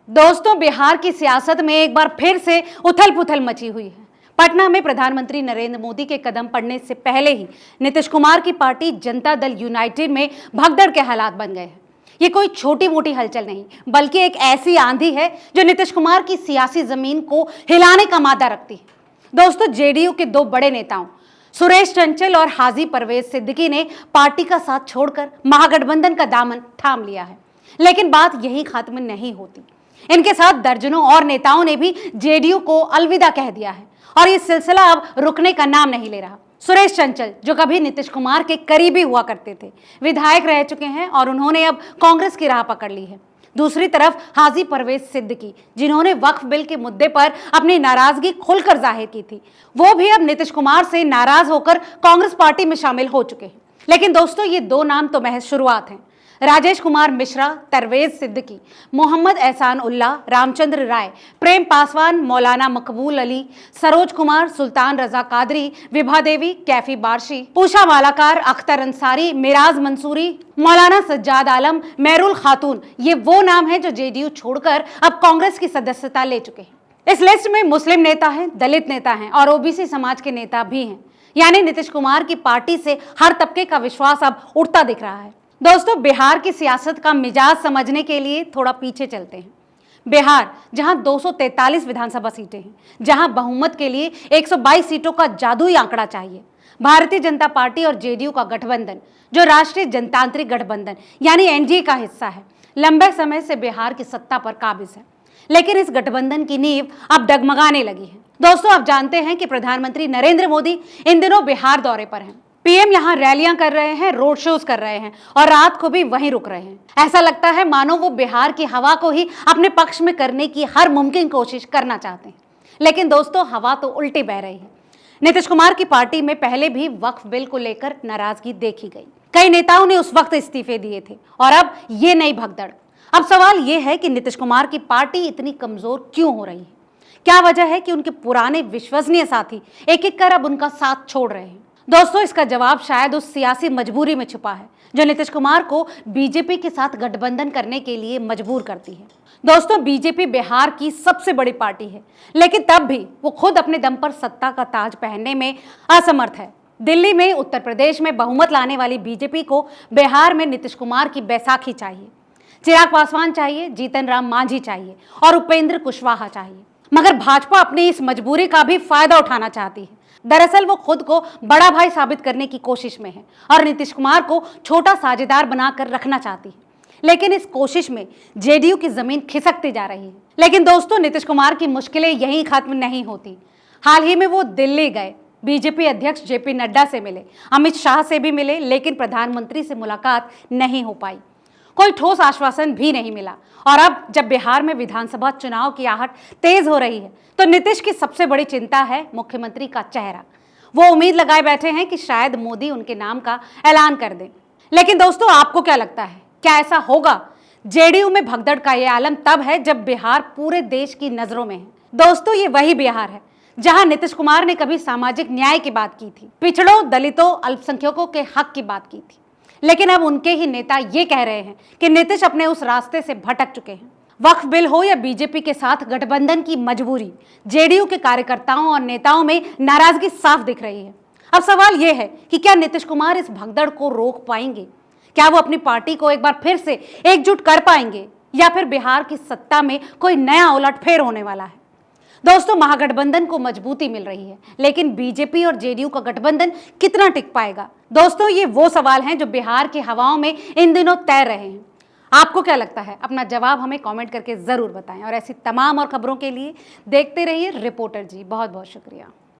दोस्तों, बिहार की सियासत में एक बार फिर से उथल पुथल मची हुई है। पटना में प्रधानमंत्री नरेंद्र मोदी के कदम पड़ने से पहले ही नीतीश कुमार की पार्टी जनता दल यूनाइटेड में भगदड़ के हालात बन गए हैं। ये कोई छोटी मोटी हलचल नहीं, बल्कि एक ऐसी आंधी है जो नीतीश कुमार की सियासी जमीन को हिलाने का मादा रखती है। दोस्तों, जेडीयू के दो बड़े नेताओं सुरेश चंचल और हाजी परवेज सिद्दीकी ने पार्टी का साथ छोड़कर महागठबंधन का दामन थाम लिया है। लेकिन बात यही खत्म नहीं होती। इनके साथ दर्जनों और नेताओं ने भी जेडीयू को अलविदा कह दिया है और ये सिलसिला अब रुकने का नाम नहीं ले रहा। सुरेश चंचल, जो कभी नीतीश कुमार के करीबी हुआ करते थे, विधायक रह चुके हैं और उन्होंने अब कांग्रेस की राह पकड़ ली है। दूसरी तरफ हाजी परवेज सिद्दीकी, जिन्होंने वक्फ बिल के मुद्दे पर अपनी नाराजगी खुलकर जाहिर की थी, वो भी अब नीतीश कुमार से नाराज होकर कांग्रेस पार्टी में शामिल हो चुके हैं। लेकिन दोस्तों, ये दो नाम तो महज शुरुआत हैं। राजेश कुमार मिश्रा, परवेज सिद्दीकी, मोहम्मद एहसान उल्लाह, रामचंद्र राय, प्रेम पासवान, मौलाना मकबूल अली, सरोज कुमार, सुल्तान रजा कादरी, विभा देवी, कैफी बार्शी, पूषा मालाकार, अख्तर अंसारी, मिराज मंसूरी, मौलाना सज्जाद आलम, मेहरुल खातून, ये वो नाम हैं जो जेडीयू छोड़कर अब कांग्रेस की सदस्यता ले चुके हैं। इस लिस्ट में मुस्लिम नेता हैं, दलित नेता हैं और ओबीसी समाज के नेता भी हैं। यानी नीतीश कुमार की पार्टी से हर तबके का विश्वास अब उठता दिख रहा है। दोस्तों, बिहार की सियासत का मिजाज समझने के लिए थोड़ा पीछे चलते हैं। बिहार, जहां 243 विधानसभा सीटें हैं, जहां बहुमत के लिए 122 सीटों का जादुई आंकड़ा चाहिए। भारतीय जनता पार्टी और जेडीयू का गठबंधन, जो राष्ट्रीय जनतांत्रिक गठबंधन यानी एनडीए का हिस्सा है, लंबे समय से बिहार की सत्ता पर काबिज है। लेकिन इस गठबंधन की नींव अब डगमगाने लगी है। दोस्तों, आप जानते हैं कि प्रधानमंत्री नरेंद्र मोदी इन दिनों बिहार दौरे पर हैं। पीएम यहां रैलियां कर रहे हैं, रोड शोज कर रहे हैं और रात को भी वहीं रुक रहे हैं। ऐसा लगता है मानो वो बिहार की हवा को ही अपने पक्ष में करने की हर मुमकिन कोशिश करना चाहते हैं। लेकिन दोस्तों, हवा तो उल्टी बह रही है। नीतीश कुमार की पार्टी में पहले भी वक्फ बिल को लेकर नाराजगी देखी गई। कई नेताओं ने उस वक्त इस्तीफे दिए थे और अब ये नई भगदड़। अब सवाल ये है कि नीतीश कुमार की पार्टी इतनी कमजोर क्यों हो रही है? क्या वजह है कि उनके पुराने विश्वसनीय साथी एक एक कर अब उनका साथ छोड़ रहे हैं? दोस्तों, इसका जवाब शायद उस सियासी मजबूरी में छुपा है जो नीतीश कुमार को बीजेपी के साथ गठबंधन करने के लिए मजबूर करती है। दोस्तों, बीजेपी बिहार की सबसे बड़ी पार्टी है, लेकिन तब भी वो खुद अपने दम पर सत्ता का ताज पहनने में असमर्थ है। दिल्ली में, उत्तर प्रदेश में बहुमत लाने वाली बीजेपी को बिहार में नीतीश कुमार की बैसाखी चाहिए, चिराग पासवान चाहिए, जीतन राम मांझी चाहिए और उपेंद्र कुशवाहा चाहिए। मगर भाजपा अपनी इस मजबूरी का भी फायदा उठाना चाहती है। दरअसल वो खुद को बड़ा भाई साबित करने की कोशिश में है और नीतीश कुमार को छोटा साझेदार बनाकर रखना चाहती है। लेकिन इस कोशिश में जेडीयू की जमीन खिसकती जा रही है। लेकिन दोस्तों, नीतीश कुमार की मुश्किलें यहीं खत्म नहीं होती। हाल ही में वो दिल्ली गए, बीजेपी अध्यक्ष जेपी नड्डा से मिले, अमित शाह से भी मिले, लेकिन प्रधानमंत्री से मुलाकात नहीं हो पाई। कोई ठोस आश्वासन भी नहीं मिला। और अब जब बिहार में विधानसभा चुनाव की आहट तेज हो रही है, तो नीतीश की सबसे बड़ी चिंता है मुख्यमंत्री का चेहरा। वो उम्मीद लगाए बैठे हैं कि शायद मोदी उनके नाम का ऐलान कर दें। लेकिन दोस्तों, आपको क्या लगता है, क्या ऐसा होगा? जेडीयू में भगदड़ का यह आलम तब है जब बिहार पूरे देश की नजरों में है। दोस्तों, ये वही बिहार है जहां नीतीश कुमार ने कभी सामाजिक न्याय की बात की थी, पिछड़ों, दलितों, अल्पसंख्यकों के हक की बात की थी। लेकिन अब उनके ही नेता ये कह रहे हैं कि नीतीश अपने उस रास्ते से भटक चुके हैं। वक्फ बिल हो या बीजेपी के साथ गठबंधन की मजबूरी, जेडीयू के कार्यकर्ताओं और नेताओं में नाराजगी साफ दिख रही है। अब सवाल यह है कि क्या नीतीश कुमार इस भगदड़ को रोक पाएंगे? क्या वो अपनी पार्टी को एक बार फिर से एकजुट कर पाएंगे या फिर बिहार की सत्ता में कोई नया उलटफेर होने वाला है? दोस्तों, महागठबंधन को मजबूती मिल रही है, लेकिन बीजेपी और जेडीयू का गठबंधन कितना टिक पाएगा? दोस्तों, ये वो सवाल हैं जो बिहार की हवाओं में इन दिनों तैर रहे हैं। आपको क्या लगता है? अपना जवाब हमें कमेंट करके जरूर बताएं और ऐसी तमाम और खबरों के लिए देखते रहिए रिपोर्टर जी। बहुत बहुत शुक्रिया।